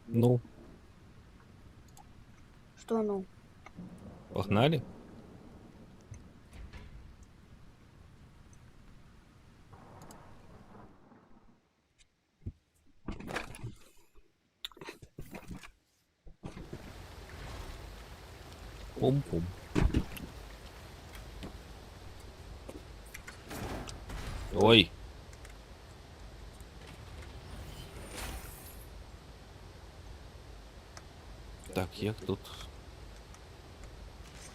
Ну, Что ну? погнали. Пум-пум. Ой. Так, як тут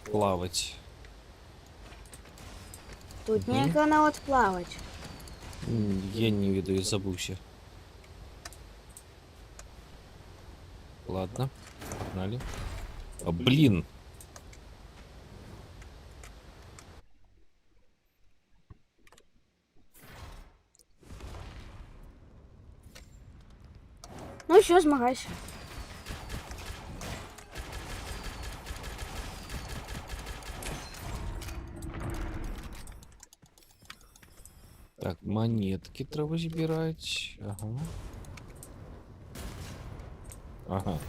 плавать? Тут Мгм. некого навод плавать. Я не ведаю, забывся. Ладно, погнали. А, блин. Ну еще змагайся. Так, монетки треба збирать. Ага. Ага.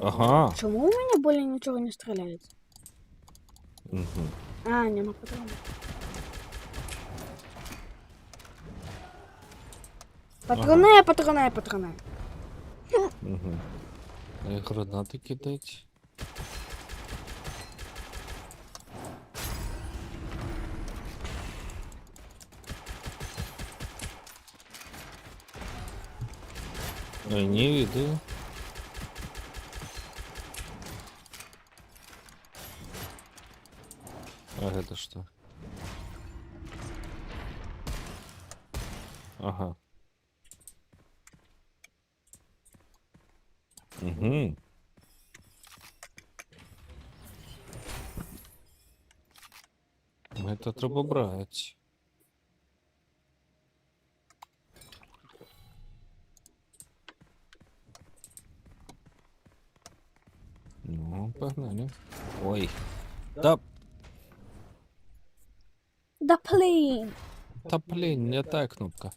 Ага. Чему у меня более ничего не стреляет? Угу. А, нема патронов. Патроны, патроны, патроны. Угу. Гранаты кидать. Не веду. А это что? Ага. Угу. Это треба брать. Ну, погнали. Ой. Да, Да блин. да блин, не та кнопка.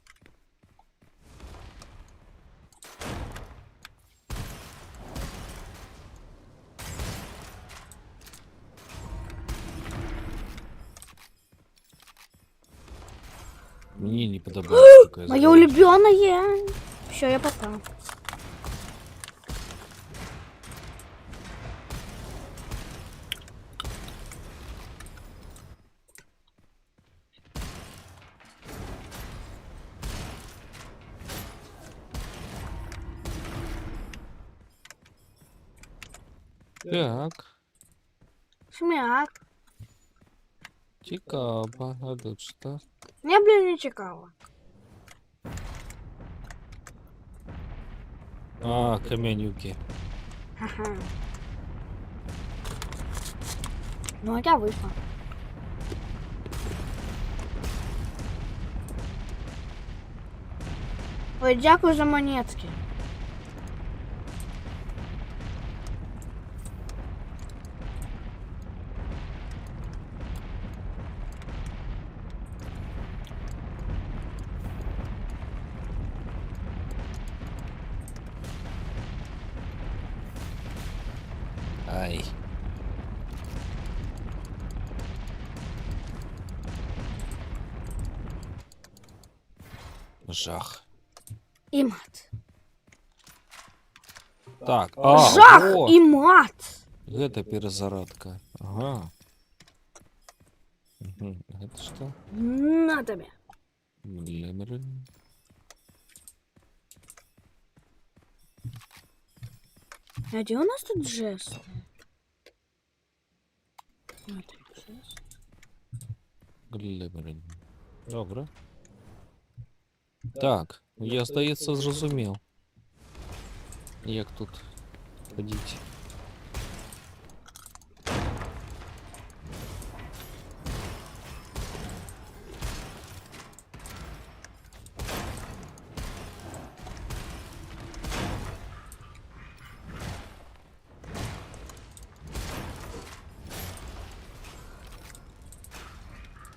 Мне не подобається такая Моё улюбленное. Все, я попал. Так, Шмяк. цікаво. А тут что? Я, блин, не чекала. А, каменюки. Ага. Ну, а я вышла. Ой, дякую за монетки. Ай. Жах. И мат. Так, а, Жах во! и мат. Гэта перезарадка. Ага. Угу. Это что? На тебе. Глэмерин. А где у нас тут жест? Вот, жест. Глэмерин. Добре. Так, я, здається, зрозумів. Як тут ходіть.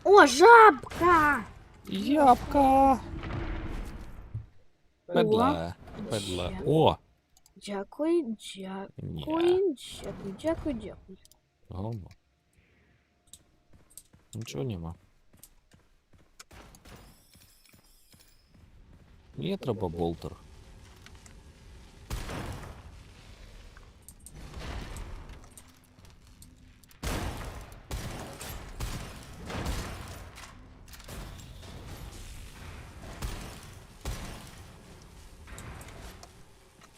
О, жабка! Ябка! Педла. Педла. О! Дякую, Ні. дякую, дякую, дякую. Говно. Нічого нема. Мені треба болтер.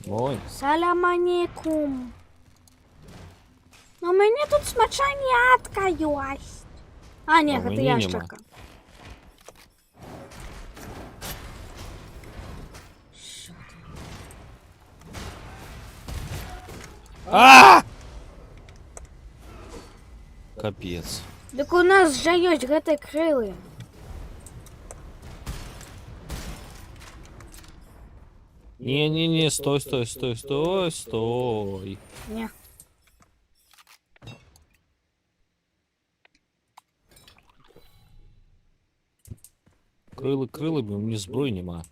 Ой, Салям алейкум. У меня тут смачанятка есть. А, нет, А это мені нема. ящерка. Що ти? А! Капец. Так у нас же есть гэты крылы. Не-не-не, стой, стой, стой, стой, стой. Не. Крили, мені зброї нема.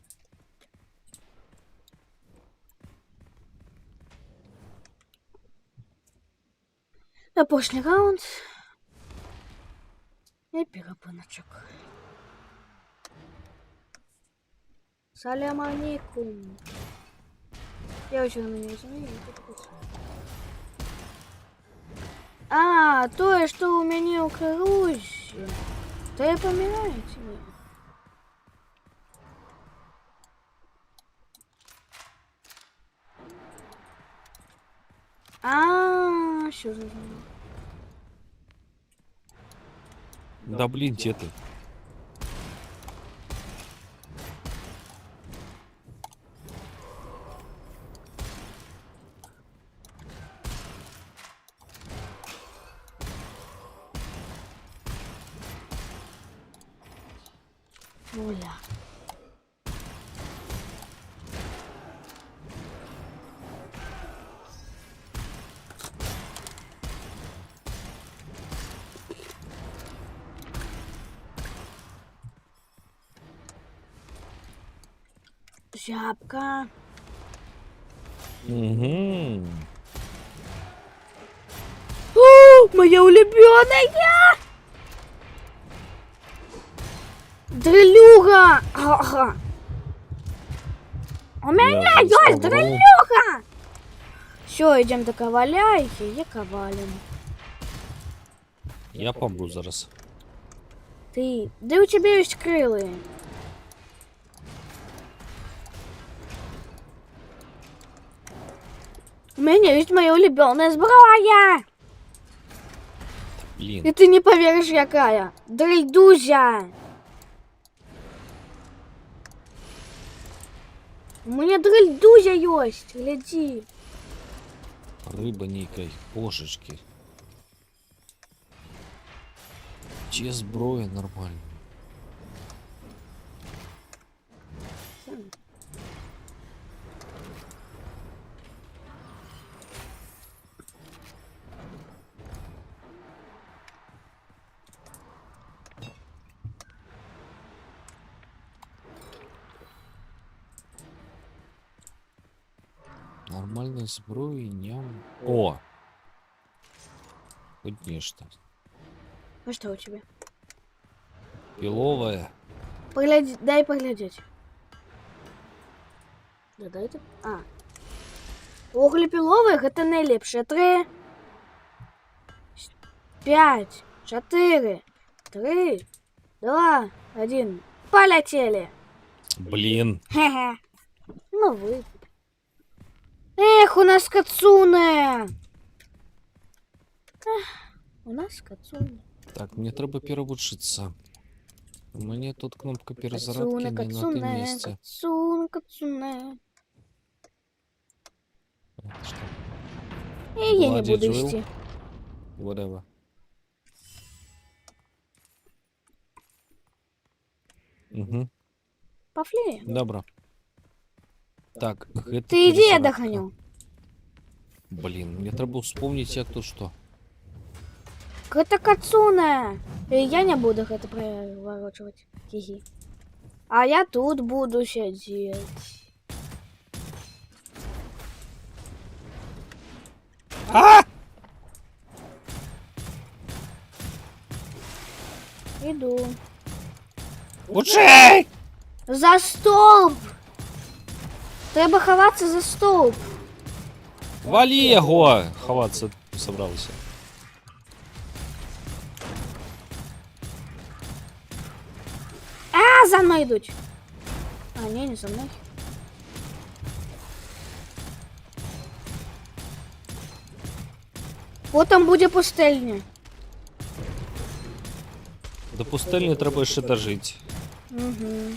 Опошний раунд. И перепоночок. Салям алейкум. Я очень на меня извини. А, то, что у меня у Каруси. Да я помираете мне. А, что за знаю. Да блин, где ты? Оля. Жабка. Угу. О, моя улюбленная! Дрелюга! Ага. У меня есть дрелюга! Все, идем до коваляйки и ковалим. Я помру зараз. Ты, да у тебя есть крылы. У меня есть моя улюбленная зброя. Блин. И ты не поверишь, какая. Дрельдузя. У меня дрельдузя есть. Гляди. Рыба некой. Божечки. Че зброя нормально. Нормальной зброї ням. О! Хоть нечто. А что у тебя? Пиловая. Погляди, дай поглядеть. Да дай ты. А. Вуглепілових это найлепше. 3, 5, 4, 3, 2, 1. Полетели. Блин. Хе-хе. Ну вы. Эх, у нас Кацуне. У нас Кацуне. Так, мне треба переобучиться. У меня тут кнопка перезарядки Кацуне, не на том Кацуне, месте. Кацуне, Кацуне. Это что? И я не Bloody буду drill? идти. Whatever. Угу. Пофлея. Добро. Так, гэта Ты иди, я перезарядка. догоню. Блин, мне треба вспомнить, як тут что. Это Кацуне. И я не буду это проворачивать. Хи-хи. А я тут буду сидеть. А! Иду. Лучший! За столб! Треба ховатися за столб. Вали його! Ховатися собрався. А, за мною йдуть. А, ні, не за мною. От там буде пустельня. До пустельні треба ще дожити. Угу.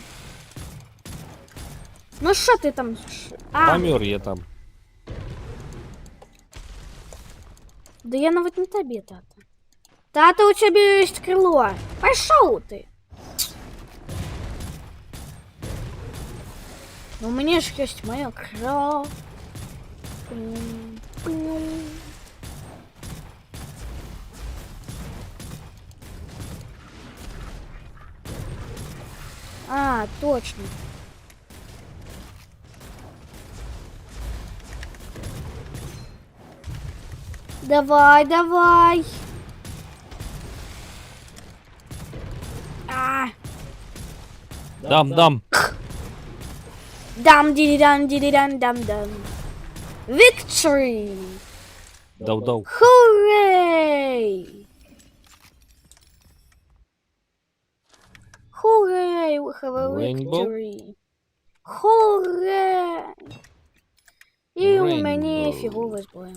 Ну що ти там? А, Помер я там. да я навіть не тобі, тата. Тата, у тебе є крило. Пішов ти. Ну, у мене ж є моє крило. А, точно. Давай, давай. А, Дам. дам диди дан дам. Victory! Дав. Hooray! Hooray! We have a Rainbow? victory! Hooray! І у мене Rainbow. фігова зброя.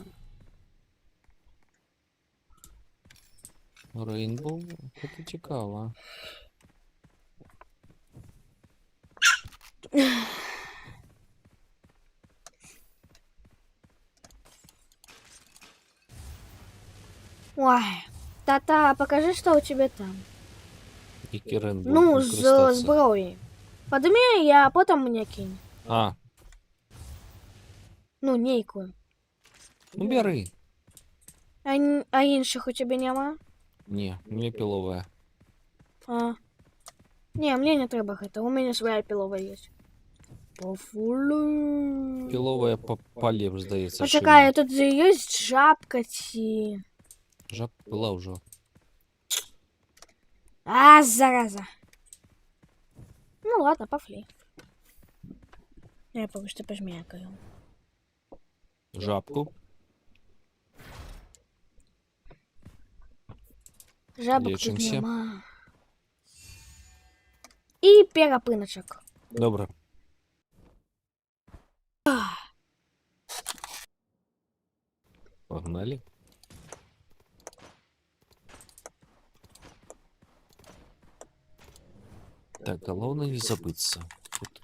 Рейнбоу? Це цікаво. Ой, Тата, покажи, что у тебя там. Який Рейнбоу? Ну, з Інкрустація. зброї. Подними, а потім мені кинь. А, Ну, нейку. ну бери. А інших у тебе нема? Ні, мені пілове. А. Не, мне не треба гэта. У меня своя пилова есть. Пофулю. Пілове поліпш, здається. Почекай, тут есть жабка ці. Жаб була вже. А, зараза. Ну ладно, пофли. Я пока что пожмякаю. Жабку. Жабок тут Лечимся. нема. І перепиночок. Добре. Погнали. Так, головне не забыться. Тут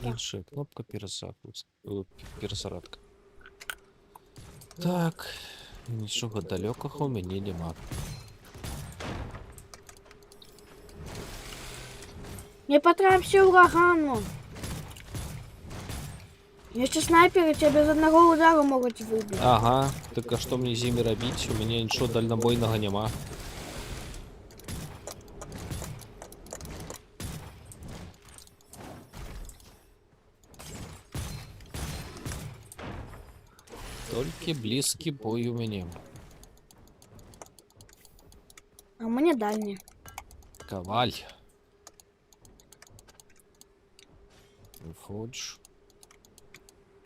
іншая кнопка пересадка. Так, нічого далекого у мене нема. Не потрапься урагану. Якщо снайпери тебе з одного удару можуть вибити. Ага, так а що мені з ними робити? У мене нічого дальнобойного нема. Тільки близький бой у мене. А у мене дальні. Коваль. Виходиш?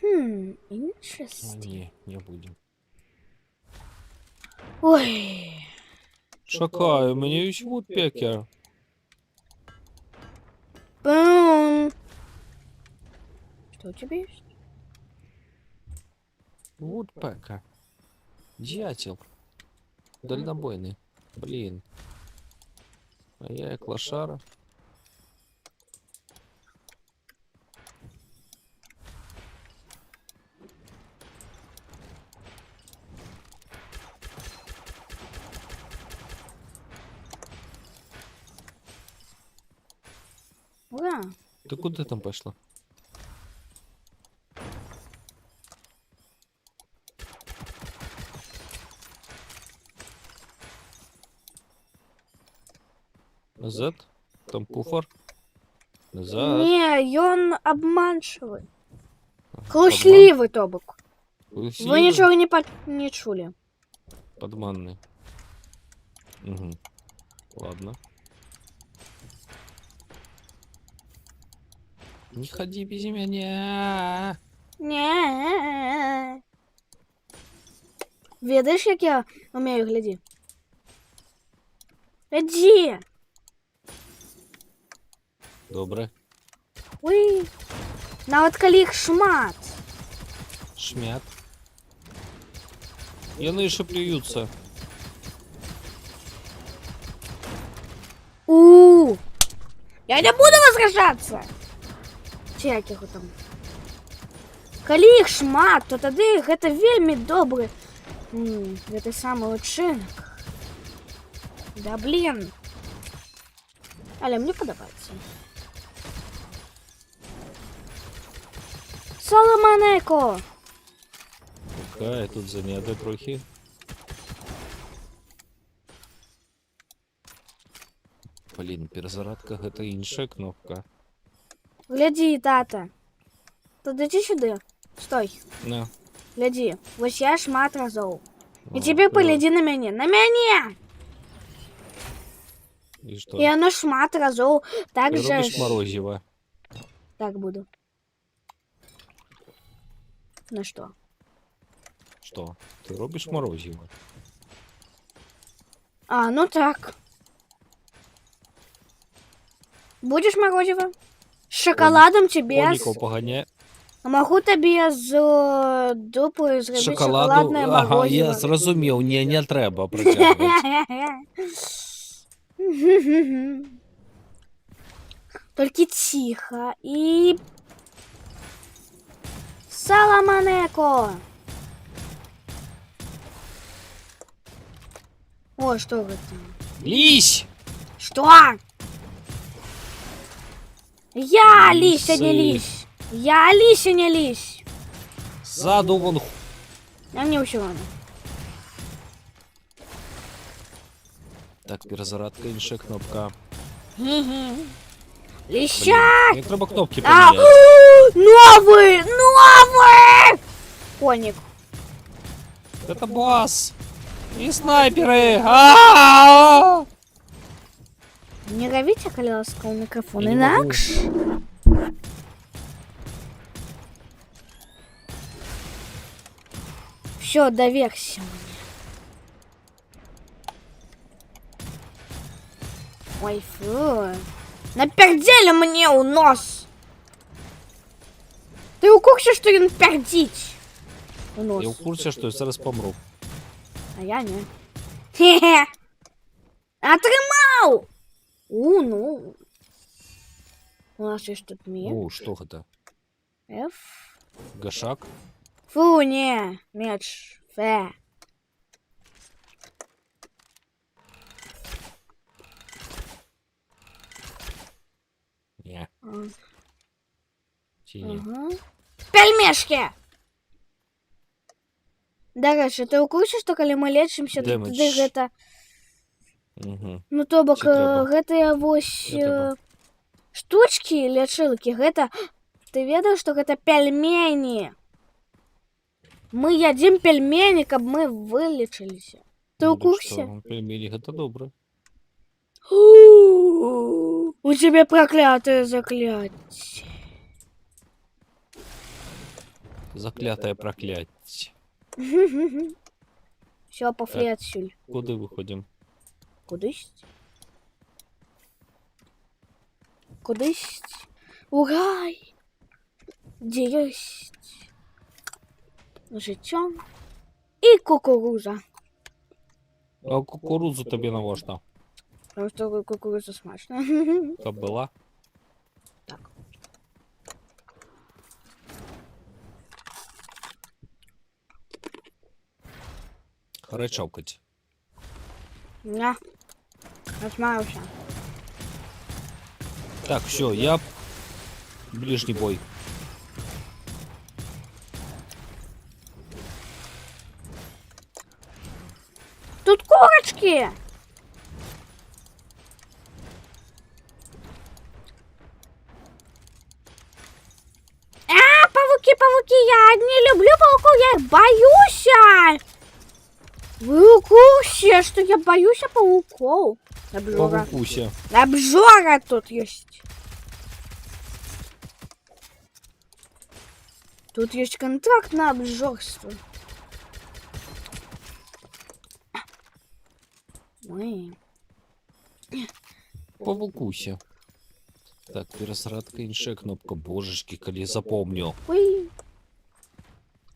А, Interesting. не будем. Ой. Шакай, у меня есть вудпекер. Бум. Что у тебя есть? Вудпекер. Дятел. Дальнобойный. Блин. А я как лошара. Ура. Ты куда там пошла? Z? Там куфар? Назад. Не, ён обманшивый. Хлусливый, то бок. Вы Сливы? ничего не чули. Подманный. Угу. Ладно. Не ходи без меня. Не. Ведаешь, як я умею, гляди. Гляди. Добре. Ой. Нават калі іх шмат. Шмят. Яны еще плюются. Я не буду возвращаться. Ці як його там. Калі іх шмат, то тады гэта вельмі добры. Гэта самы учынак. Да блин. Але мне падабаецца. Саламанеко! Окей, тут занято трохи. Блин, перезарадка гэта іншая кнопка. Гляди, тата. Подойди сюда. Стой. На. Гляди. Вось я шмат разоў. І О, цяпер да. паглядзі на мяне. На мяне! И что? І яно шмат разоў. Так Ты же робишь ж. морозиво. Так буду. На что? Что? Ты робишь морозиво? А, ну так. Будешь морозиво? С шоколадом тебе. Коников погоняй. Могу тебе з дупы зробити шоколадне Ага, морозиво. я зрозумів, не треба протягувати. Только тихо и... Саламанеко! О, что это? Лізь! Что? Я лись, а не Лисы. лись. Я лись, а не лись. Ззаду вон. А мне все равно. Так, перезарадка, інша кнопка. Леща! Мені треба кнопки А, поміняти. новый! Новый! Коник. Это босс! И снайперы! А-а-а! Не равите колеска у микрофона, Я не могу. инакш. Все, доверься мне. Ой, фу. Напердели мне у нос. Ты у курсе, что он пердить? У нос. Я в курсі, що я зараз помру. А я не. Хе-хе. Отримав! Ну. У нас есть тут меч. О, що це? F. Гашак? Фу, не. Меч. Фе. Ні. А, Чи ні? Ага. Пельмешки! До речі, ти у курсі, що коли ми лечимося, то Демедж. тоді гэта... Угу. Ну, то бок, Чи треба? гэтыя вось Не трэба. штучки, лячылкі, гэта... Ты ведаў, што гэта пельмені? Мы ядзім пельмені, каб мы вылечыліся. Ты у курсе? Пельмені, гэта добра. У тебя проклятое заклятие. Заклятое прокляття. Все, пошли отсюда. Куди виходимо? Кудись? Кудись? Урай! Где есть життя и кукуруза. А кукурудзу тобі навошта? Потому что кукуруза смачна. Та була? Так. Харчавкать. На. Осмаюся. Так, все, я ближний бой. Тут корочки! пауки, пауки, я не люблю пауков, я их боюсь. Вы в курсе, что я боюсь пауков? Обжора. Павукуся. Обжора тут есть. Тут есть контракт на обжорство. Ой. Павукуся. Так, пересадка інша кнопка. Божечки, коли запомню. Ой.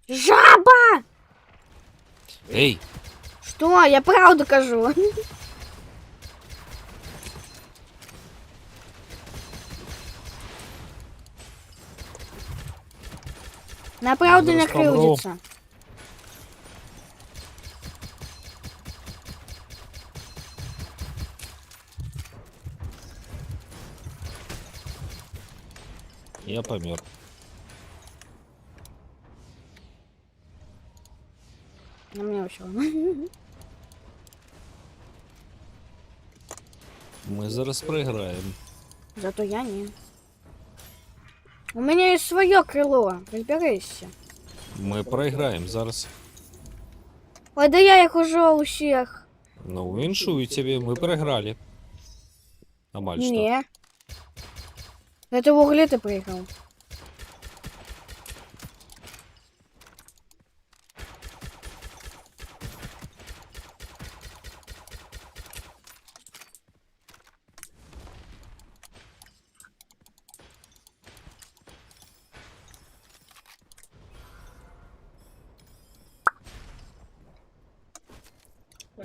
Жаба! Эй, Что? Я правду кажу. На правду не Зараз помру. крыльдится. я помер. На мне все равно. Ми зараз програємо. Зато я не. У меня есть свое крыло. Разберись. Ми програємо зараз. Ой, да я их уже у всех. Ну, віншую тебе, ми програли. Амаль що? Не. Это в угле ты проиграл.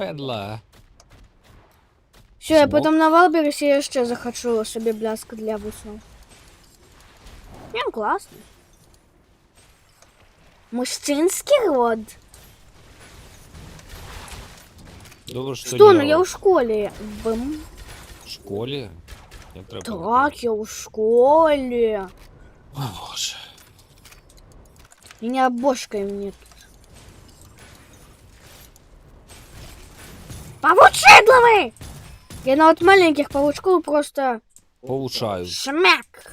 Педла. Все, я Смог? потом на Валбересе я ще захочу себе бляск для вусов. Прям классно. Мужчинский род. Добре, що Что, не ну я у школе. Бым. в школі. Я треба. Так, я у школе. О, Боже. Меня обошкой мне тут. Павучидловый! Я на вот маленьких паучков просто Получаю. шмяк.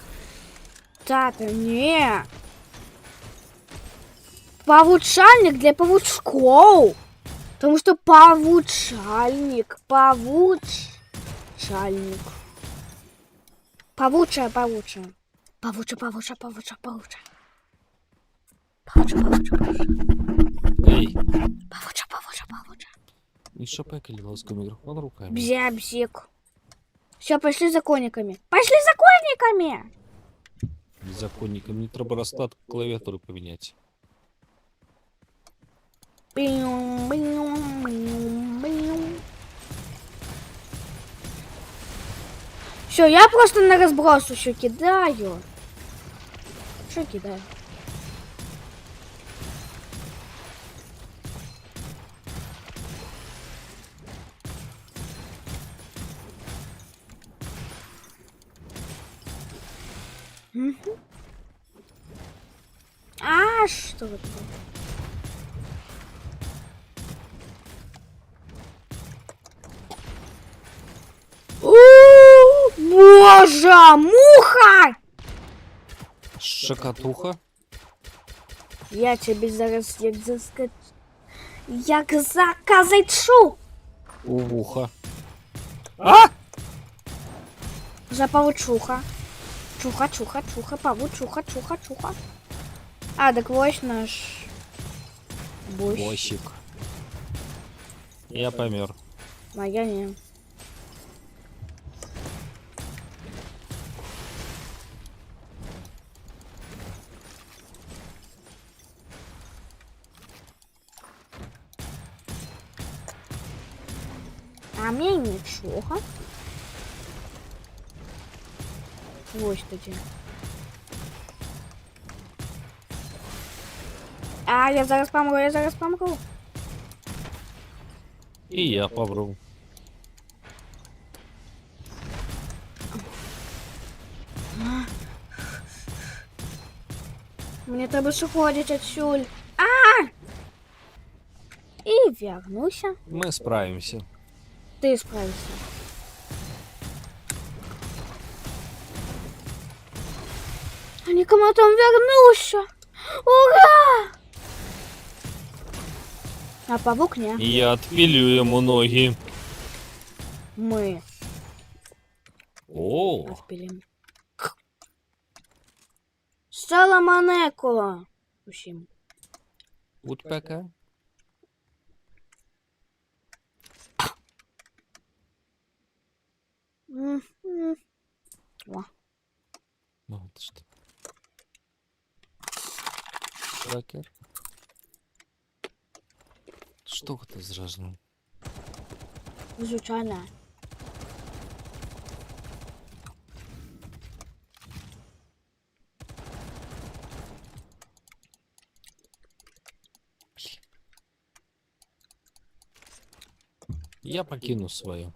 Тата, не. Павучальник для павучков. Потому что павучальник. Павучальник. Павуча. Павуча, павуча. Павуча. Ей, Павуча. і що пекель ласкав мікрофон руками. Бзябзик. Все, пошли за кониками. Пошли за кониками! Законникам мені треба розклад клавіатури поміняти. Все, я просто на разброс еще кидаю. Что кидаю? А, что это? Боже, муха! Шакатуха. Я тебе зараз як заказачу. У вуха. За павучуха. Чуха, павучуха, чуха. А, так ось наш бось. Босик. Я помер. А я не. А мне нічого. Ось тоді. А, я зараз помру. І я помру. Мне треба уходить отсюль. А! И вернуся. Ми справимося. Ты справишься. А никому там вернуся. Ура! А павук не. Я отпилю ему ноги. Мы О, отпилим. Саламанеко. Усім. Woodpecker. О, Ну, это что? Тракер. Что это зражно? звичайно. Я покину свою.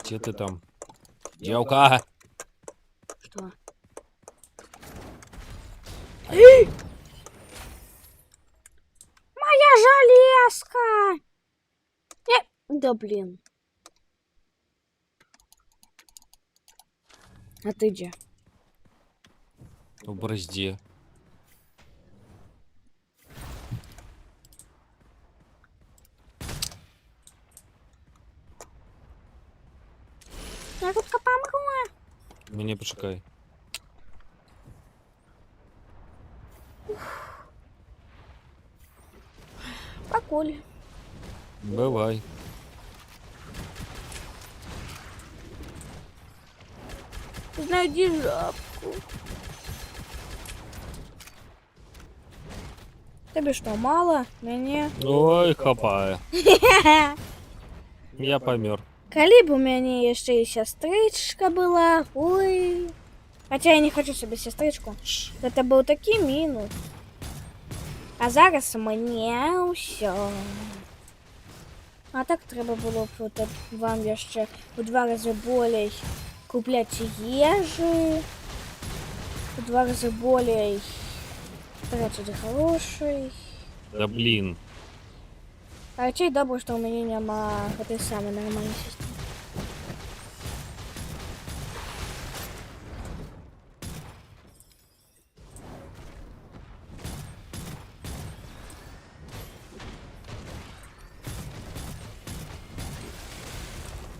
Где ты там? Девка! Что? Моя железка! Да блин. А ты где? В борозде. Я тут помру. Мне почекай. Покуль. Бывай. Знайди жабку. Тебе что, мало? Мяне? Ой, хапая. Я помер. Калі б у мяне яшчэ і сястрычка была. Ой. Хаця я не хочу себе сястрычку. Гэта быў такі мінус. А зараз мне ўсё. А так трэба было б вот вам яшчэ у 2 разы болей купляць ежы. У 2 разы болей тратить грошей. Да блин. А речей добре, што ў мяне няма гэтай самай нармальнай сістэмы.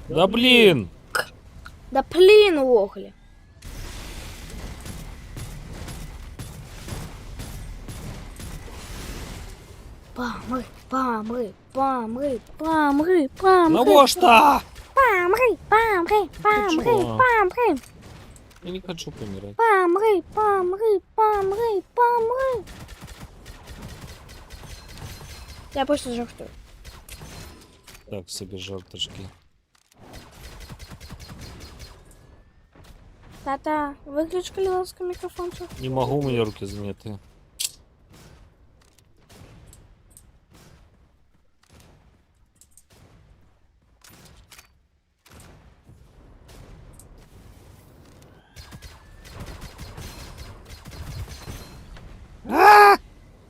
Да блин. Да блін увогуле. Помри, помри, помри, помри, помри. Ну что? Помри, помри, помри, Почему? помри. Я не хочу помирать. Помри, помри, помри, помри. Я просто жартую. Так, себе жарточки. Тата, выключи, коли ласка, микрофончик. Не могу, у меня руки заняты.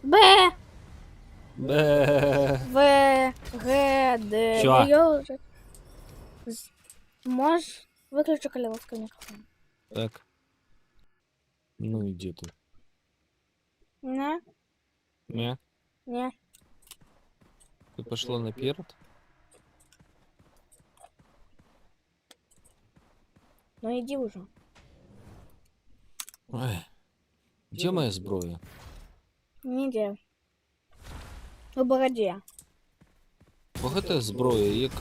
Б, Бэ. В, Г, Д. Всё. Ё же. Можешь выключи, коли ласка, микрофон. Так. Ну иди тут. Не, Не? не. Ты пошла наперед? Ну иди уже. Ой. Где моя зброя? Ніде. У бороді. Багата зброя, як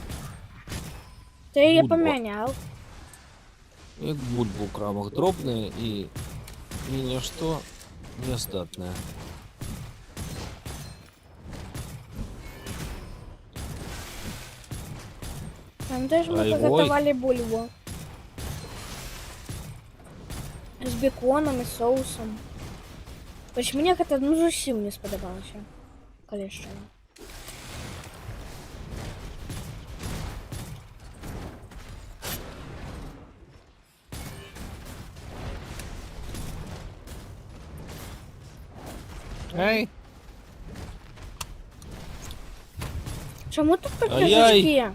Ти її Бульба. поміняв. бульба у крамах дробная и ни на что не здатная. Там теж ми Ай, ой. приготували бульбу. З беконом і соусом. Хоч мені це ну зовсім не сподобалося. Коли що. Эй! Чому тут такі Ай-яй. жучки?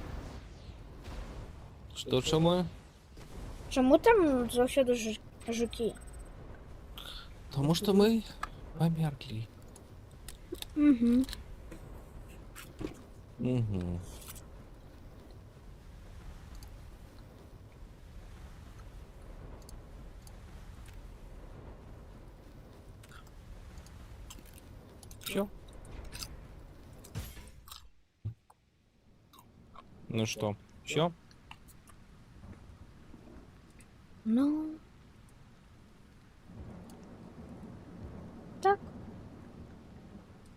Что, чому? Чому там завсюди жуки? Потому что мы померкли. Угу. Угу. Все. Ну что, все? Ну,